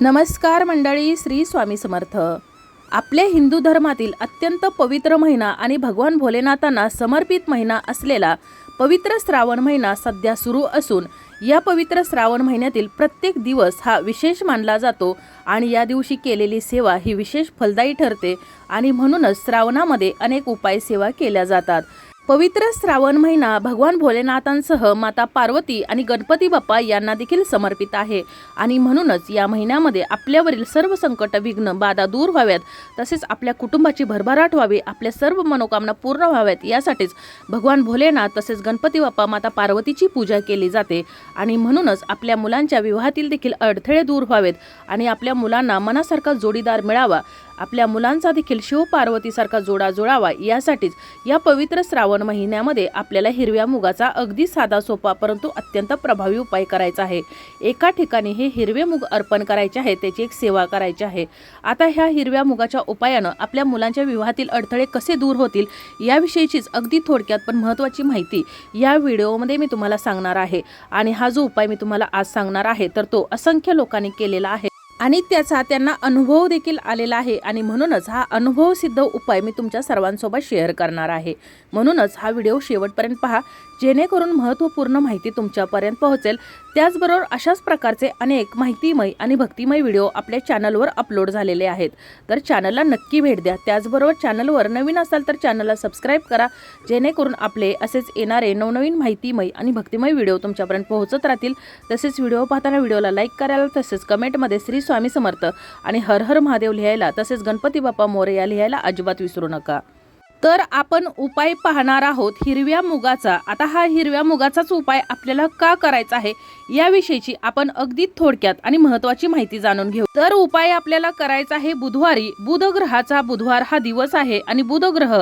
नमस्कार मंडळी, श्री स्वामी समर्थ। आपल्या हिंदू धर्मातील अत्यंत पवित्र महिना आणि भगवान भोलेनाथांना समर्पित महिना असलेला पवित्र श्रावण महिना सध्या सुरू असून या पवित्र श्रावण महिन्यातील प्रत्येक दिवस हा विशेष मानला जातो आणि या दिवशी केलेली सेवा ही विशेष फलदायी ठरते आणि म्हणूनच श्रावणामध्ये अनेक उपाय सेवा केल्या जातात। पवित्र श्रावण महिना भगवान भोलेनाथांसह माता पार्वती आणि गणपती बाप्पा यांना देखील समर्पित आहे आणि म्हणूनच या महिन्यामध्ये आपल्यावरील सर्व संकट, विघ्न, बाधा दूर व्हाव्यात, तसेच आपल्या कुटुंबाची भरभराट व्हावी, आपल्या सर्व मनोकामना पूर्ण व्हाव्यात यासाठीच भगवान भोलेनाथ तसेच गणपती बाप्पा माता पार्वतीची पूजा केली जाते आणि म्हणूनच आपल्या मुलांच्या विवाहातील देखील अडथळे दूर व्हावेत आणि आपल्या मुलांना मनासारखा जोडीदार मिळावा, आपल्या मुलांचा देखील शिव पार्वतीसारखा जोडा जुळावा यासाठीच या पवित्र श्रावण महिन्यामध्ये आपल्याला हिरव्या मुगाचा अगदी साधा सोपा परंतु अत्यंत प्रभावी उपाय करायचा आहे। एका ठिकाणी हे हिरवे मूग अर्पण करायचे आहे, त्याची एक सेवा करायची आहे। आता ह्या हिरव्या मुगाच्या उपायानं आपल्या मुलांच्या विवाहातील अडथळे कसे दूर होतील याविषयीचीच अगदी थोडक्यात पण महत्त्वाची माहिती या व्हिडिओमध्ये मी तुम्हाला सांगणार आहे आणि हा जो उपाय मी तुम्हाला आज सांगणार आहे तर तो असंख्य लोकांनी केलेला आहे आणि त्याचा त्यांना अनुभव देखील आलेला आहे आणि म्हणूनच हा अनुभव सिद्ध उपाय मी तुमच्या सर्वांसोबत शेअर करणार आहे। म्हणूनच हा व्हिडिओ शेवटपर्यंत पहा, जेणेकरून महत्त्वपूर्ण माहिती तुमच्यापर्यंत पोहोचेल। त्याचबरोबर अशाच प्रकारचे अनेक माहितीमय आणि भक्तिमय व्हिडिओ आपल्या चॅनलवर अपलोड झालेले आहेत, तर चॅनलला नक्की भेट द्या। त्याचबरोबर चॅनलवर नवीन असाल तर चॅनलला सबस्क्राईब करा, जेणेकरून आपले असेच येणारे नवनवीन माहितीमय आणि भक्तिमय व्हिडिओ तुमच्यापर्यंत पोहोचत राहतील। तसेच व्हिडिओ पाहताना व्हिडिओला लाईक करायला, तसेच कमेंटमध्ये श्री स्वामी समर्थ आणि हर हर महादेव लिहायला, तसेच गणपती बाप्पा मोरया लिहायला अजिबात विसरू नका। तर आपण उपाय पाहणार आहोत हिरव्या मुगाचा। आता हा हिरव्या मुगाचाच उपाय आपल्याला का करायचा आहे याविषयीची आपण अगदी थोडक्यात आणि महत्त्वाची माहिती जाणून घेऊ। तर उपाय आपल्याला करायचा आहे बुधवारी। बुध ग्रहाचा बुधवार हा दिवस आहे आणि बुध ग्रह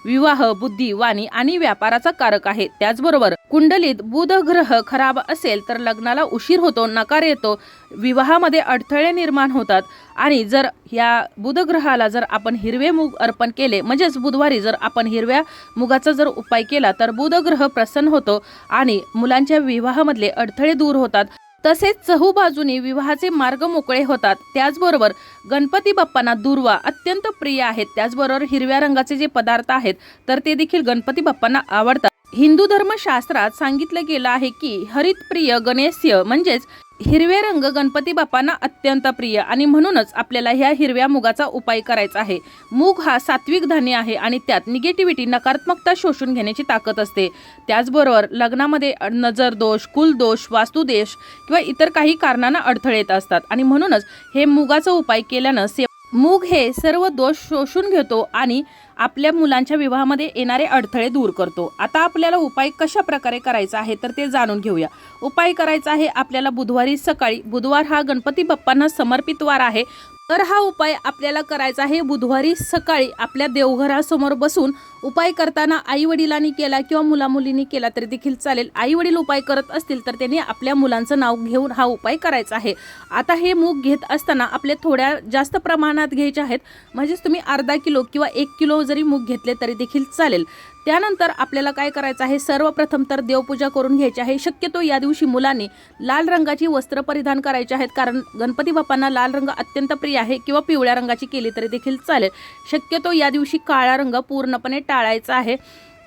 विवाह, बुद्धी, वाणी आणि व्यापाराचा कारक आहे। त्याचबरोबर कुंडलीत बुध ग्रह खराब असेल तर लग्नाला उशीर होतो, नकार येतो, विवाहामध्ये अडथळे निर्माण होतात आणि जर या बुध ग्रहाला जर आपण हिरवे मूग अर्पण केले म्हणजेच बुधवारी जर आपण हिरव्या मुगाचा जर उपाय केला तर बुध ग्रह प्रसन्न होतो आणि मुलांच्या विवाहामधले अडथळे दूर होतात, तसेच चहूबाजूने विवाहाचे मार्ग मोकळे होतात। त्याचबरोबर गणपती बाप्पांना दुर्वा अत्यंत प्रिय आहेत, त्याचबरोबर हिरव्या रंगाचे जे पदार्थ आहेत तर ते देखील गणपती बाप्पांना आवडतात। हिंदू धर्मशास्त्रात सांगितलं गेलं आहे की हरितप्रिय गणेश्य म्हणजेच हिरवे रंग गणपती बाप्पांना अत्यंत प्रिय आणि म्हणूनच आपल्याला ह्या हिरव्या मुगाचा उपाय करायचा आहे। मूग हा सात्विक धान्य आहे आणि त्यात निगेटिव्हिटी, नकारात्मकता शोषून घेण्याची ताकद असते। त्याचबरोबर लग्नामध्ये नजर दोष, कुलदोष, वास्तुदोष किंवा इतर काही कारणांना अडथळे येत असतात आणि म्हणूनच हे मुगाचा उपाय केल्यानं मूग हे सर्व दोष शोषून घेतो आणि आपल्या मुलांच्या विवाहामध्ये येणारे अडथळे दूर करतो। आता आपल्याला उपाय कशा प्रकारे करायचा आहे तर ते जाणून घेऊया। उपाय करायचा आहे आपल्याला बुधवारी सकाळी। बुधवार हा गणपती बाप्पांना समर्पित वार आहे, तर हा उपाय आपल्याला करायचा आहे बुधवारी सकाळी आपल्या देवघरासमोर बसून। उपाय करताना आई वडिलांनी केला किंवा मुलामुलींनी केला तरी देखील चालेल। आई वडील उपाय करत असतील तर त्यांनी आपल्या मुलांचं नाव घेऊन हा उपाय करायचा आहे। आता हे मूग घेत असताना आपले थोड्या जास्त प्रमाणात घ्यायचे आहेत, म्हणजेच तुम्ही अर्धा किलो किंवा 1 किलो जरी मूग घेतले तरी देखील चालेल। त्यानंतर आपल्याला काय करायचं आहे, सर्वप्रथम तर देवपूजा करून घ्यायची आहे। शक्यतो या दिवशी मुलांनी लाल रंगाची वस्त्र परिधान करायची आहेत, कारण गणपती बाप्पांना लाल रंग अत्यंत प्रिय आहे, किंवा पिवळ्या रंगाची केली तरी देखील चालेल। शक्यतो या दिवशी काळा रंग पूर्णपणे टाळायचा आहे।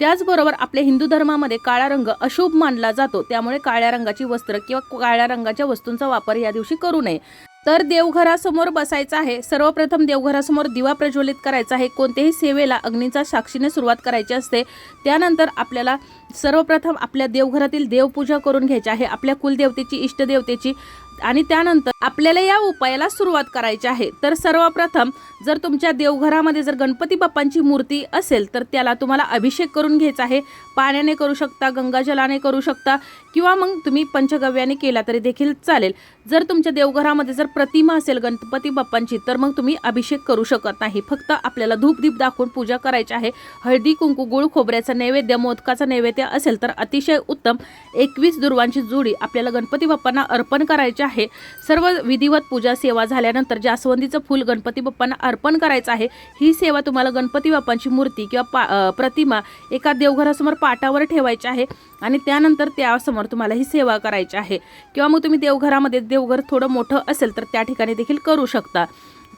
त्याचबरोबर आपल्या हिंदू धर्मामध्ये काळा रंग अशुभ मानला जातो, त्यामुळे काळ्या रंगाची वस्त्र किंवा काळ्या रंगाच्या वस्तूंचा वापर या दिवशी करू नये। तर देवघरासमोर बसायचं आहे। सर्वप्रथम देवघरासमोर दिवा प्रज्वलित करायचा आहे। कोणत्याही सेवेला अग्नीचा साक्षीने सुरुवात करायची असते। त्यानंतर आपल्याला सर्वप्रथम आपल्या देवघरातील देवपूजा करून घ्यायची आहे, आपल्या कुलदेवतेची, इष्टदेवतेची, आणि त्यानंतर आपल्याला या उपायाला सुरुवात करायची आहे। तर सर्वप्रथम जर तुमच्या देवघरामध्ये जर गणपती बाप्पांची मूर्ती असेल तर त्याला तुम्हाला अभिषेक करून घ्यायचा आहे। पाण्याने करू शकता, गंगाजलाने करू शकता किंवा मग तुम्ही पंचगव्याने केला तरी देखील चालेल। जर तुमच्या देवघरामध्ये जर प्रतिमा असेल गणपती बाप्पांची तर मग तुम्ही अभिषेक करू शकत नाही, फक्त आपल्याला धूप दीप दाखवून पूजा करायची आहे। हळदी कुंकू, गुळ खोबऱ्याचा नैवेद्य, मोदकाचा नैवेद्य असेल तर अतिशय उत्तम। 21 दुर्वांची जोडी आपल्याला गणपती बाप्पांना अर्पण करायची आहे। सर्व विधिवत पूजा सेवा झाल्यानंतर जास्वंदीचं फूल गणपती बाप्पांना अर्पण करायचं आहे। ही सेवा तुम्हाला गणपती बाप्पांची मूर्ती किंवा प्रतिमा एका देवघरासमोर पाटावर ठेवायची आहे आणि त्यानंतर त्यासमोर तुम्हाला ही सेवा करायची आहे। किंवा मग तुम्ही देवघरामध्ये देवघर थोडं मोठं असेल तर त्या ठिकाणी देखील करू शकता।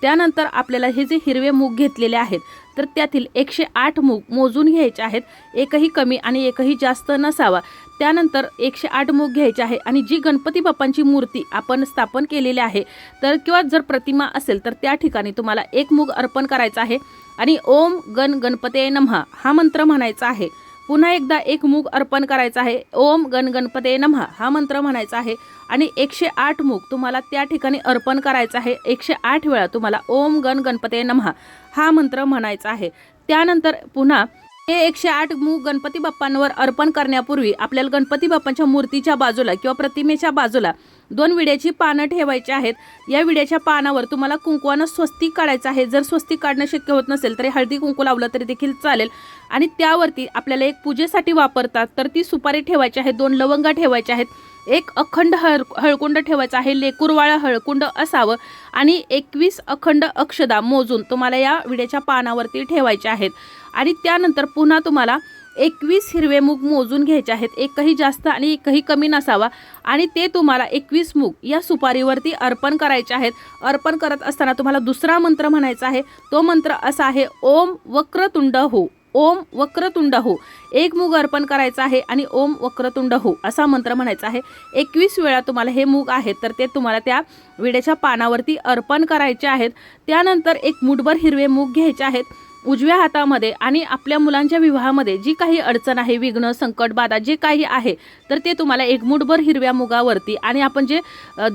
त्यानंतर आपल्याला हे जे हिरवे मूग घेतलेले आहेत तर त्यातील 108 मूग मोजून घ्यायचे आहेत, एकही कमी आणि एकही जास्त नसावा। त्यानंतर 108 मूग घ्यायचे आहे आणि जी गणपती बाप्पांची मूर्ती आपण स्थापन केलेली आहे तर किंवा जर प्रतिमा असेल तर त्या ठिकाणी तुम्हाला 1 मूग अर्पण करायचा आहे आणि ओम गण गणपते नमः हा मंत्र म्हणायचा आहे। पुन्हा एकदा 1 मूग अर्पण करायचा आहे, ओम गण गणपते नमः हा मंत्र म्हणायचा आहे आणि 108 मूग तुम्हाला त्या ठिकाणी अर्पण करायचा आहे। 108 वेळा तुम्हाला ओम गण गणपते नमः हा मंत्र म्हणायचा आहे। त्यानंतर पुन्हा हे 108 मूग गणपती बाप्पांवर अर्पण करण्यापूर्वी आपल्याला गणपती बाप्पांच्या मूर्तीच्या बाजूला किंवा प्रतिमेच्या बाजूला 2 विड्याची पानं ठेवायची आहेत। या विड्याच्या पानावर तुम्हाला कुंकवानं स्वस्तिक काढायचं आहे। जर स्वस्तिक काढणं शक्य होत नसेल तरी हळदी कुंकू लावलं तरी देखील चालेल आणि त्यावरती आपल्याला एक पूजेसाठी वापरतात तर ती सुपारी ठेवायची आहे, 2 लवंगा ठेवायच्या आहेत, एक अखंड हळकुंड ठेवायचा आहे, लेकुरवाळा हळकुंड असावं आणि 21 अखंड अक्षदा मोजून तुम्हाला या विड्याच्या पानावरती ठेवायचे आहेत। आणि त्यानंतर पुन्हा तुम्हाला 21 हिरवे मूग मोजून घ्यायचे आहेत, एकही जास्त आणि एकही कमी नसावा आणि ते तुम्हाला 21 मूग या सुपारीवरती अर्पण करायचे आहेत। अर्पण करत असताना तुम्हाला दुसरा मंत्र म्हणायचा आहे, तो मंत्र असा आहे, ओम वक्रतुंड हो, ओम वक्रतुंड हो। 1 मूग अर्पण करायचा आहे आणि ओम वक्रतुंड हो असा मंत्र म्हणायचा आहे। 21 वेळा तुम्हाला हे मूग आहेत तर ते तुम्हाला त्या विड्याच्या पानावरती अर्पण करायचे आहेत। त्यानंतर 1 मुठभर हिरवे मूग घ्यायचे आहेत उजव्या हातामध्ये आणि आपल्या मुलांच्या विवाहामध्ये जी काही अडचण आहे, विघ्न, संकट, बाधा जे काही आहे तर ते तुम्हाला 1 मुठभर हिरव्या मुगावरती आणि आपण जे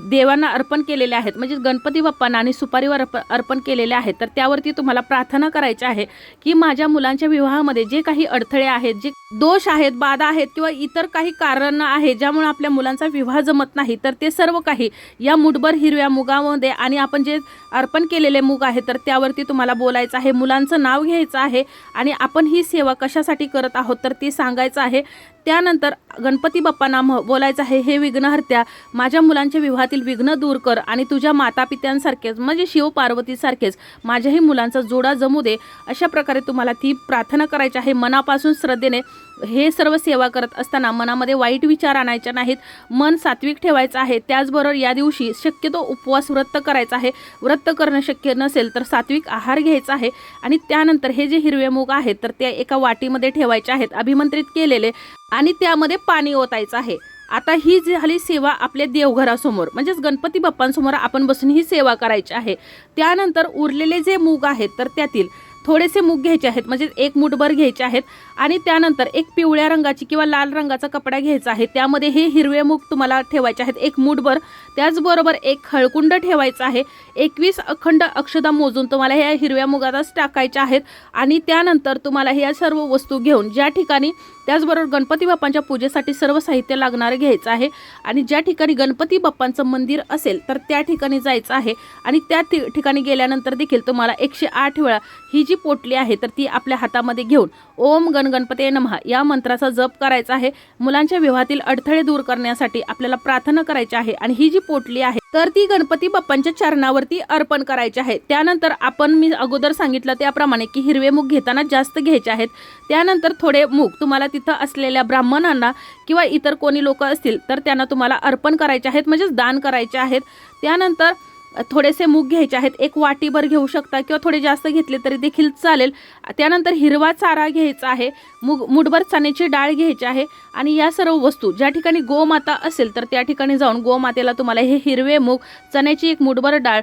देवांना अर्पण केलेले आहेत म्हणजे गणपती बाप्पांना आणि सुपारीवर अर्पण केलेले आहेत तर त्यावरती तुम्हाला प्रार्थना करायची आहे की माझ्या मुलांच्या विवाहामध्ये जे काही अडथळे आहेत, जे दोष आहेत, बाधा आहेत किंवा इतर काही कारण आहे ज्यामुळे आपल्या मुलांचा विवाह जमत नाही तर ते सर्व काही या मुठभर हिरव्या मुगामध्ये आणि आपण जे अर्पण केलेले मूग आहे तर त्यावरती तुम्हाला बोलायचं आहे, मुलांचं नाव घ्यायचं आहे आणि आपण ही सेवा कशासाठी करत आहोत तर ते सांगायचं आहे। त्यानंतर गणपती बाप्पांना बोलायचं आहे, हे विघ्नहर्त्या माझ्या मुलांच्या विवाहातील विघ्न दूर कर आणि तुझ्या मातापित्यांसारखेच म्हणजे शिव पार्वतीसारखेच माझ्याही मुलांचा जोडा जमू दे। अशा प्रकारे तुम्हाला ती प्रार्थना करायची आहे मनापासून श्रद्धेने। हे सर्व सेवा करत असताना मनामध्ये वाईट विचार आणायचे नाहीत, मन सात्विक ठेवायचं आहे। त्याचबरोबर या दिवशी शक्यतो उपवास व्रत करायचा आहे, व्रत करणं शक्य नसेल तर सात्विक आहार घ्यायचा आहे आणि त्यानंतर हे जे हिरवे मूग आहेत तर ते एका वाटीमध्ये ठेवायचे आहेत अभिमंत्रित केलेले आणि त्यामध्ये पाणी ओतायचं आहे। आता ही झाली सेवा आपल्या देवघरासमोर म्हणजेच गणपती बाप्पांसमोर आपण बसून ही सेवा करायची आहे। त्यानंतर उरलेले जे मूग आहेत तर त्यातील थोडेसे मूग घ्यायचे आहेत म्हणजे 1 मुठभर घ्यायचे आहेत आणि त्यानंतर एक पिवळ्या रंगाची किंवा लाल रंगाचा कपडा घ्यायचा आहे, त्यामध्ये हे हिरवे मूग तुम्हाला ठेवायचे आहेत 1 मुठभर। त्याचबरोबर 1 हळकुंड ठेवायचा आहे, 21 अखंड अक्षदा मोजून तुम्हाला ह्या हिरव्या मुगातच टाकायच्या आहेत आणि त्यानंतर तुम्हाला ह्या सर्व वस्तू घेऊन ज्या ठिकाणी त्याचबरोबर गणपती बाप्पांच्या पूजेसाठी सर्व साहित्य लागणार घ्यायचं आहे आणि ज्या ठिकाणी गणपती बाप्पांचं मंदिर असेल तर त्या ठिकाणी जायचं आहे आणि त्या ठिकाणी गेल्यानंतर देखील तुम्हाला 108 वेळा ही जी पोटली आहे तर ती आपल्या हातामध्ये घेऊन ओम गण गणपते नमः या मंत्राचा जप करायचा आहे। मुलांच्या विवाहातील अडथळे दूर करण्यासाठी आपल्याला प्रार्थना करायची आहे आणि ही जी पोटली आहे तर ती गणपती बाप्पांच्या चरणावरती अर्पण करायची आहे। त्यानंतर आपण मी अगोदर सांगितलं त्याप्रमाणे की हिरवे मूग घेताना जास्त घ्यायचे आहेत। त्यानंतर थोडे मूग तुम्हाला तिथं असलेल्या ब्राह्मणांना किंवा इतर कोणी लोक असतील तर त्यांना तुम्हाला अर्पण करायचे आहेत म्हणजेच दान करायचे आहेत। त्यानंतर थोडेसे मूग घ्यायचे आहेत, 1 वाटीभर घेऊ शकता किंवा थोडे जास्त घेतले तरी देखील चालेल। त्यानंतर हिरवा चारा घ्यायचा आहे, मुठभर चण्याची डाळ घ्यायची आहे आणि या सर्व वस्तू ज्या ठिकाणी गोमाता असेल तर त्या ठिकाणी जाऊन गोमातेला तुम्हाला हे हिरवे मूग, चण्याची 1 मुठभर डाळ,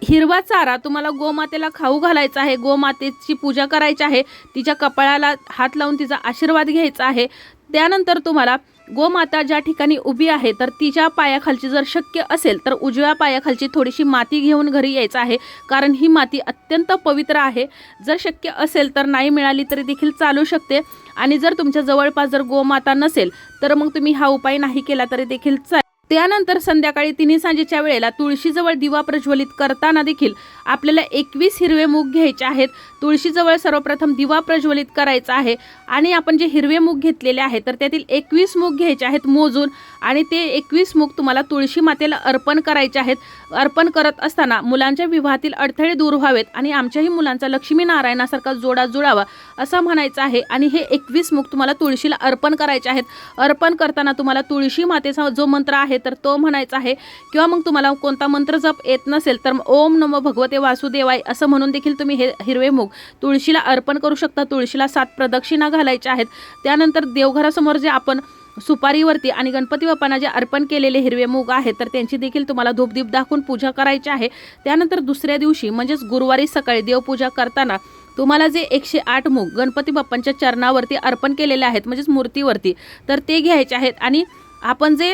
हिरवा चारा तुम्हाला गोमातेला खाऊ घालायचा आहे, गोमातेची पूजा करायची आहे, तिच्या कपाळाला हात लावून तिचा आशीर्वाद घ्यायचा आहे। त्यानंतर तुम्हाला गोमाता ज्या ठिकाणी उभी आहे तर तिच्या पायाखालची जर शक्य असेल तर उजव्या पायाखालची थोडीशी माती घेऊन घरी यायचं आहे कारण ही माती अत्यंत पवित्र आहे। जर शक्य असेल तर नाही मिळाली तरी देखील चालू शकते आणि जर तुमच्या जवळपास जर गोमाता नसेल तर मग तुम्ही हा उपाय नाही केला तरी देखील चालेल। त्यानंतर संध्याकाळी 3 सांजेच्या वेळेला तुळशीजवळ दिवा प्रज्वलित करताना देखील आपल्याला 21 हिरवे मूग घ्यायचे आहेत। तुळशीजवळ सर्वप्रथम दिवा प्रज्वलित करायचा आहे आणि आपण जे हिरवे मूग घेतलेले आहेत तर त्यातील 21 मूग घ्यायचे आहेत मोजून आणि ते 21 मूग तुम्हाला तुळशी मातेला अर्पण करायचे आहेत। अर्पण करत असताना मुलांच्या विवाहातील अडथळे दूर व्हावेत आणि आमच्याही मुलांचा लक्ष्मी नारायणासारखा जोडा जुळावा असं म्हणायचं आहे आणि हे 21 मूग तुम्हाला तुळशीला अर्पण करायचे आहेत। अर्पण करताना तुम्हाला तुळशी मातेचा जो मंत्र आहे आहे तर तो म्हणायचा आहे, किंवा मग तुम्हाला कोणता मंत्र जप येत नसेल तर ओम नमो भगवते वासुदेवाय असं म्हणून देखील तुम्ही हे हिरवे मूग तुळशीला अर्पण करू शकता। तुळशीला 7 प्रदक्षिणा घालायच्या आहेत। त्यानंतर देवघरासमोर जे आपण सुपारीवरती आणि गणपती बाप्पांना जे अर्पण केलेले हिरवे मूग आहेत तर त्यांची देखील तुम्हाला धूपदीप दाखवून पूजा करायची आहे। त्यानंतर दुसऱ्या दिवशी म्हणजेच गुरुवारी सकाळी देवपूजा करताना तुम्हाला जे 108 मूग गणपती बाप्पांच्या चरणावरती अर्पण केलेले आहेत म्हणजेच मूर्तीवरती तर ते घ्यायचे आहेत, आणि आपण जे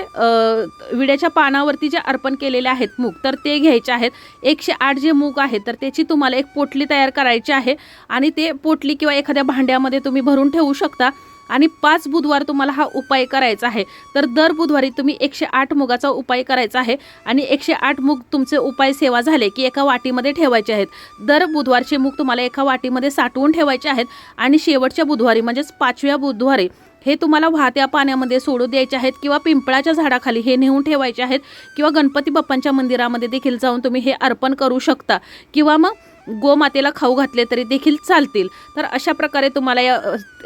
विड्याच्या पानावरती जे अर्पण केलेले आहेत मूग तर ते घ्यायचे आहेत। 108 जे मूग आहेत तर त्याची तुम्हाला एक पोटली तयार करायची आहे, आणि ते पोटली किंवा एखाद्या भांड्यामध्ये तुम्ही भरून ठेवू शकता। आणि 5 बुधवार तुम्हाला हा उपाय करायचा आहे। तर दर बुधवारी तुम्ही 108 मुगाचा उपाय करायचा आहे, आणि 108 मूग तुमचे उपाय सेवा झाले की एका वाटीमध्ये ठेवायचे आहेत। दर बुधवारचे मूग तुम्हाला एका वाटीमध्ये साठवून ठेवायचे आहेत, आणि शेवटच्या बुधवारी म्हणजेच 5व्या बुधवारी हे तुम्हाला वाहत्या पाण्यामध्ये सोडू द्यायचे आहेत, किंवा पिंपळाच्या झाडाखाली हे नेऊन ठेवायचे आहेत, किंवा गणपती बाप्पांच्या मंदिरामध्ये देखील जाऊन तुम्ही हे अर्पण करू शकता, किंवा मग गोमातेला खाऊ घातले तरी देखील चालतील। तर अशा प्रकारे तुम्हाला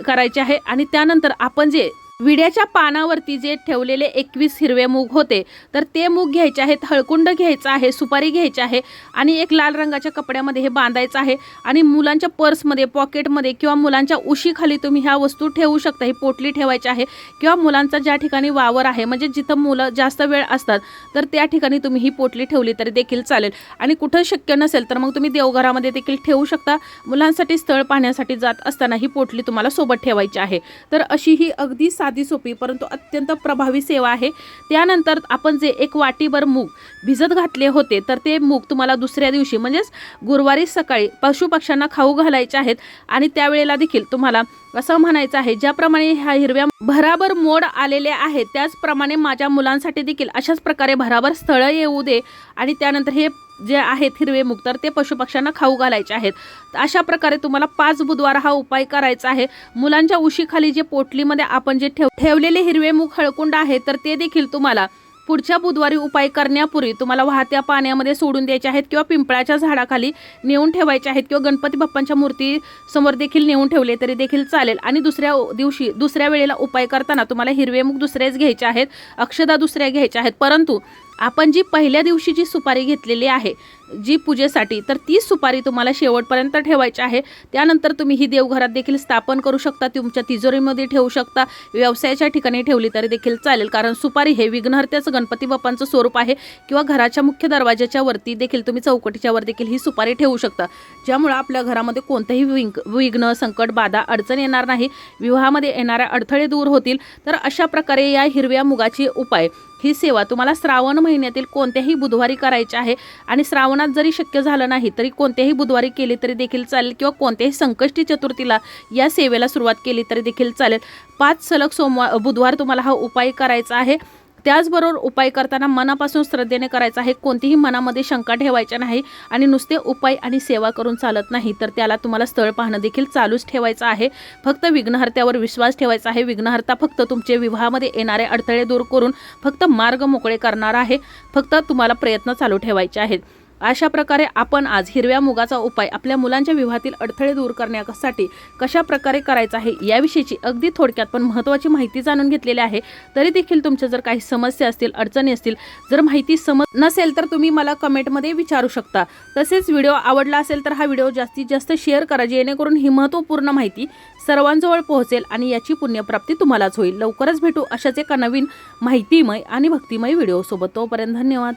करायचे आहे। आणि त्यानंतर आपण जे विड्याच्या पानावरती जे ठेवलेले 21 हिरवे मूग होते तर ते मूग घ्यायचे आहेत, हळकुंड घ्यायचा आहे, सुपारी घ्यायची आहे, आणि एक लाल रंगाच्या कपड्यामध्ये हे बांधायचं आहे, आणि मुलांच्या पर्समध्ये पॉकेटमध्ये किंवा मुलांच्या उशीखाली तुम्ही ह्या वस्तू ठेवू शकता। ही पोटली ठेवायची आहे, किंवा मुलांचा ज्या ठिकाणी वावर आहे म्हणजे जिथं मुलं जास्त वेळ असतात तर त्या ठिकाणी तुम्ही ही पोटली ठेवली तरी देखील चालेल, आणि कुठं शक्य नसेल तर मग तुम्ही देवघरामध्ये देखील ठेवू शकता। मुलांसाठी स्थळ पाहण्यासाठी जात असताना ही पोटली तुम्हाला सोबत ठेवायची आहे। तर अशी ही अगदी साधी सोपी परंतु अत्यंत प्रभावी सेवा आहे। त्यानंतर आपण जे एक वाटीभर मूग भिजत घातले होते तर ते मूग तुम्हाला दुसऱ्या दिवशी म्हणजेच गुरुवारी सकाळी पशुपक्ष्यांना खाऊ घालायचे आहेत, आणि त्यावेळेला देखील तुम्हाला असं म्हणायचं आहे, ज्याप्रमाणे ह्या हिरव्या भराभर मोड आलेले आहेत त्याचप्रमाणे माझ्या मुलांसाठी देखील अशाच प्रकारे भराभर स्थळं येऊ दे, आणि त्यानंतर हे जे आहेत हिरवे मूग तर ते पशुपक्ष्यांना खाऊ घालायचे आहेत। अशा प्रकारे तुम्हाला 5 बुधवार हा उपाय करायचा आहे। मुलांच्या उशीखाली जे पोटलीमध्ये आपण जे ठेवलेले हिरवे मूग हळकुंड आहे तर ते देखील तुम्हाला पुढच्या बुधवारी उपाय करण्यापूर्वी तुम्हाला वाहत्या पाण्यामध्ये सोडून द्यायचे आहेत, किंवा पिंपळाच्या झाडाखाली नेऊन ठेवायचे आहेत, किंवा गणपती बाप्पांच्या मूर्ती समोर देखील नेऊन ठेवले तरी देखील चालेल। आणि दुसऱ्या दिवशी दुसऱ्या वेळेला उपाय करताना तुम्हाला हिरवे मूग दुसरेच घ्यायचे आहेत, अक्षदा दुसऱ्या घ्यायच्या आहेत, परंतु आपण जी पहिल्या दिवशी जी सुपारी घेतलेली आहे जी पूजेसाठी तर ती सुपारी तुम्हाला शेवटपर्यंत ठेवायची आहे। त्यानंतर तुम्ही ही देवघरात देखील स्थापन करू शकता, तुमच्या तिजोरीमध्ये ठेवू शकता, व्यवसायाच्या ठिकाणी ठेवली तरी देखील चालेल, कारण सुपारी हे विघ्नहर्त्याचं गणपती बाप्पांचं स्वरूप आहे, किंवा घराच्या मुख्य दरवाजाच्या वरती देखील तुम्ही चौकटीच्या वर देखील ही सुपारी ठेवू शकता, ज्यामुळे आपल्या घरामध्ये कोणतेही विघ्न संकट बाधा अडचण येणार नाही, विवाहामध्ये येणारे अडथळे दूर होतील। तर अशा प्रकारे या हिरव्या मुगाची उपाय ही सेवा तुम्हाला श्रावण महिन्यातील कोणत्याही बुधवारी करायची आहे, आणि श्रावणात जरी शक्य झालं नाही तरी कोणत्याही बुधवारी केली तरी देखील चालेल, किंवा कोणत्याही संकष्टी चतुर्थीला या सेवेला सुरुवात केली तरी देखील चालेल। 5 सलग बुधवार तुम्हाला हा उपाय करायचा आहे। त्याचबरोबर उपाय करताना मनापासून श्रद्धेने करायचा आहे, कोणतीही मनामध्ये शंका ठेवायच्या नाही, आणि नुसते उपाय आणि सेवा करून चालत नाही, तर त्याला तुम्हाला स्थळ पाहणं देखील चालूच ठेवायचं आहे। फक्त विघ्नहर्त्यावर विश्वास ठेवायचा आहे। विघ्नहर्ता फक्त तुमचे विवाहामध्ये येणारे अडथळे दूर करून फक्त मार्ग मोकळे करणार आहे, फक्त तुम्हाला प्रयत्न चालू ठेवायचे आहेत। अशा प्रकारे आपण आज हिरव्या मुगाचा उपाय आपल्या मुलांच्या विवाहातील अडथळे दूर करण्यासाठी कशा प्रकारे करायचा आहे याविषयीची अगदी थोडक्यात पण महत्त्वाची माहिती जाणून घेतलेली आहे। तरी देखील तुमच्या जर काही समस्या असतील, अडचणी असतील, जर माहिती समज नसेल तर तुम्ही मला कमेंटमध्ये विचारू शकता। तसेच व्हिडिओ आवडला असेल तर हा व्हिडिओ जास्तीत जास्त शेअर करा, जेणेकरून ही महत्त्वपूर्ण माहिती सर्वांजवळ पोहोचेल आणि याची पुण्यप्राप्ती तुम्हालाच होईल। लवकरच भेटू अशाच एका नवीन माहितीमय आणि भक्तिमय व्हिडिओ सोबत। तोपर्यंत धन्यवाद।